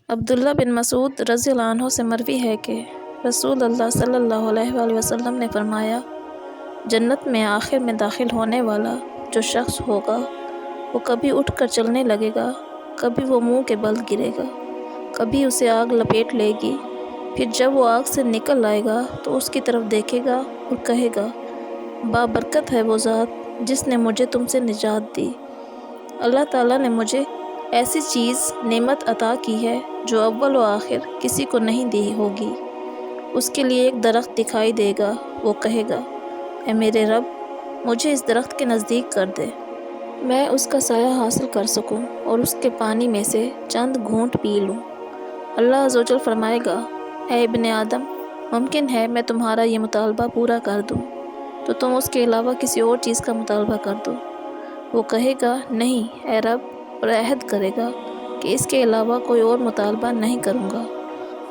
عبداللہ بن مسعود رضی اللہ عنہ سے مروی ہے کہ رسول اللہ صلی اللہ علیہ وآلہ وسلم نے فرمایا، جنت میں آخر میں داخل ہونے والا جو شخص ہوگا وہ کبھی اٹھ کر چلنے لگے گا، کبھی وہ منہ کے بل گرے گا، کبھی اسے آگ لپیٹ لے گی، پھر جب وہ آگ سے نکل آئے گا تو اس کی طرف دیکھے گا اور کہے گا، بابرکت ہے وہ ذات جس نے مجھے تم سے نجات دی۔ اللہ تعالیٰ نے مجھے ایسی چیز نعمت عطا کی ہے جو اول و آخر کسی کو نہیں دی ہوگی۔ اس کے لیے ایک درخت دکھائی دے گا، وہ کہے گا، اے میرے رب، مجھے اس درخت کے نزدیک کر دے، میں اس کا سایہ حاصل کر سکوں اور اس کے پانی میں سے چند گھونٹ پی لوں۔ اللہ عز و جل فرمائے گا، اے ابن آدم، ممکن ہے میں تمہارا یہ مطالبہ پورا کر دوں تو تم اس کے علاوہ کسی اور چیز کا مطالبہ کر دو۔ وہ کہے گا، نہیں اے رب، اور عہد کرے گا کہ اس کے علاوہ کوئی اور مطالبہ نہیں کروں گا،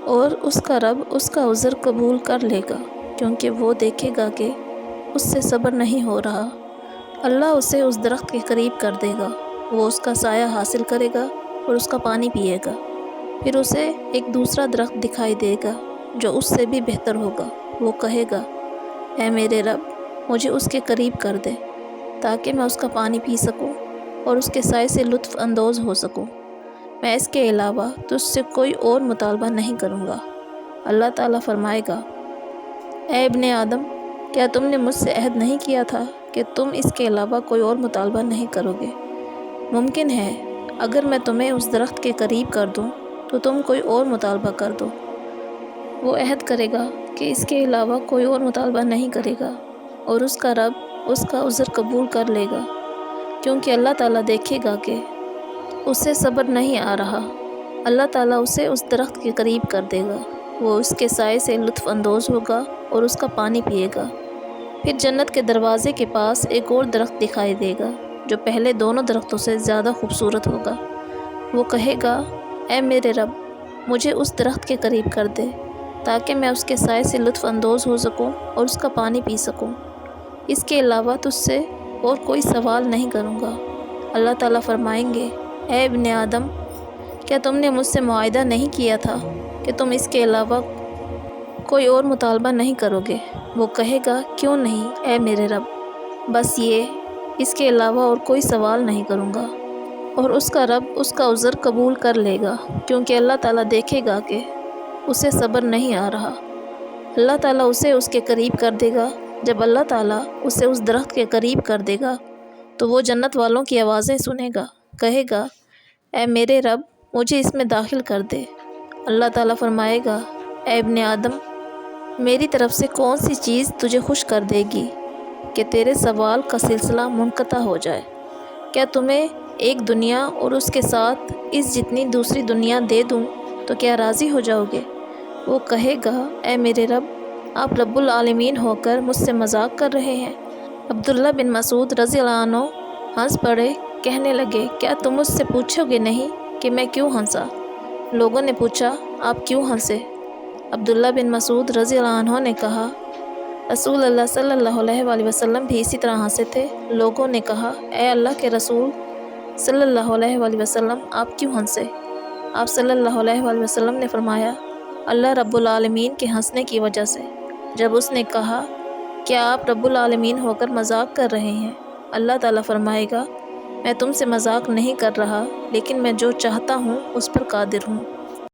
اور اس کا رب اس کا عذر قبول کر لے گا، کیونکہ وہ دیکھے گا کہ اس سے صبر نہیں ہو رہا۔ اللہ اسے اس درخت کے قریب کر دے گا، وہ اس کا سایہ حاصل کرے گا اور اس کا پانی پیے گا۔ پھر اسے ایک دوسرا درخت دکھائی دے گا جو اس سے بھی بہتر ہوگا، وہ کہے گا، اے میرے رب، مجھے اس کے قریب کر دے تاکہ میں اس کا پانی پی سکوں اور اس کے سائے سے لطف اندوز ہو سکوں، میں اس کے علاوہ تجھ سے کوئی اور مطالبہ نہیں کروں گا۔ اللہ تعالیٰ فرمائے گا، اے ابن آدم، کیا تم نے مجھ سے عہد نہیں کیا تھا کہ تم اس کے علاوہ کوئی اور مطالبہ نہیں کرو گے؟ ممکن ہے اگر میں تمہیں اس درخت کے قریب کر دوں تو تم کوئی اور مطالبہ کر دو۔ وہ عہد کرے گا کہ اس کے علاوہ کوئی اور مطالبہ نہیں کرے گا، اور اس کا رب اس کا عذر قبول کر لے گا، کیونکہ اللہ تعالیٰ دیکھے گا کہ اسے صبر نہیں آ رہا۔ اللہ تعالیٰ اسے اس درخت کے قریب کر دے گا، وہ اس کے سائے سے لطف اندوز ہوگا اور اس کا پانی پیے گا۔ پھر جنت کے دروازے کے پاس ایک اور درخت دکھائی دے گا جو پہلے دونوں درختوں سے زیادہ خوبصورت ہوگا۔ وہ کہے گا، اے میرے رب، مجھے اس درخت کے قریب کر دے تاکہ میں اس کے سائے سے لطف اندوز ہو سکوں اور اس کا پانی پی سکوں، اس کے علاوہ تجھ سے اور کوئی سوال نہیں کروں گا۔ اللہ تعالیٰ فرمائیں گے، اے ابن آدم، کیا تم نے مجھ سے معاہدہ نہیں کیا تھا کہ تم اس کے علاوہ کوئی اور مطالبہ نہیں کرو گے؟ وہ کہے گا، کیوں نہیں اے میرے رب، بس یہ، اس کے علاوہ اور کوئی سوال نہیں کروں گا، اور اس کا رب اس کا عذر قبول کر لے گا، کیونکہ اللہ تعالیٰ دیکھے گا کہ اسے صبر نہیں آ رہا۔ اللہ تعالیٰ اسے اس کے قریب کر دے گا۔ جب اللہ تعالیٰ اسے اس درخت کے قریب کر دے گا تو وہ جنت والوں کی آوازیں سنے گا، کہے گا، اے میرے رب، مجھے اس میں داخل کر دے۔ اللہ تعالیٰ فرمائے گا، اے ابن آدم، میری طرف سے کون سی چیز تجھے خوش کر دے گی کہ تیرے سوال کا سلسلہ منقطع ہو جائے؟ کیا تمہیں ایک دنیا اور اس کے ساتھ اس جتنی دوسری دنیا دے دوں تو کیا راضی ہو جاؤ گے؟ وہ کہے گا، اے میرے رب، آپ رب العالمین ہو کر مجھ سے مذاق کر رہے ہیں۔ عبداللہ بن مسعود رضی اللہ عنہ ہنس پڑے، کہنے لگے، کیا تم مجھ سے پوچھو گے نہیں کہ میں کیوں ہنسا؟ لوگوں نے پوچھا، آپ کیوں ہنسے؟ عبداللہ بن مسعود رضی اللہ عنہ نے کہا، رسول اللہ صلی اللہ علیہ وآلہ وسلم بھی اسی طرح ہنسے تھے۔ لوگوں نے کہا، اے اللہ کے رسول صلی اللہ علیہ وآلہ وسلم، آپ کیوں ہنسے؟ آپ صلی اللہ علیہ وآلہ وسلم نے فرمایا، اللہ رب العالمین کے ہنسنے کی وجہ سے۔ جب اس نے کہا، کیا آپ رب العالمین ہو کر مذاق کر رہے ہیں؟ اللہ تعالیٰ فرمائے گا، میں تم سے مذاق نہیں کر رہا، لیکن میں جو چاہتا ہوں اس پر قادر ہوں۔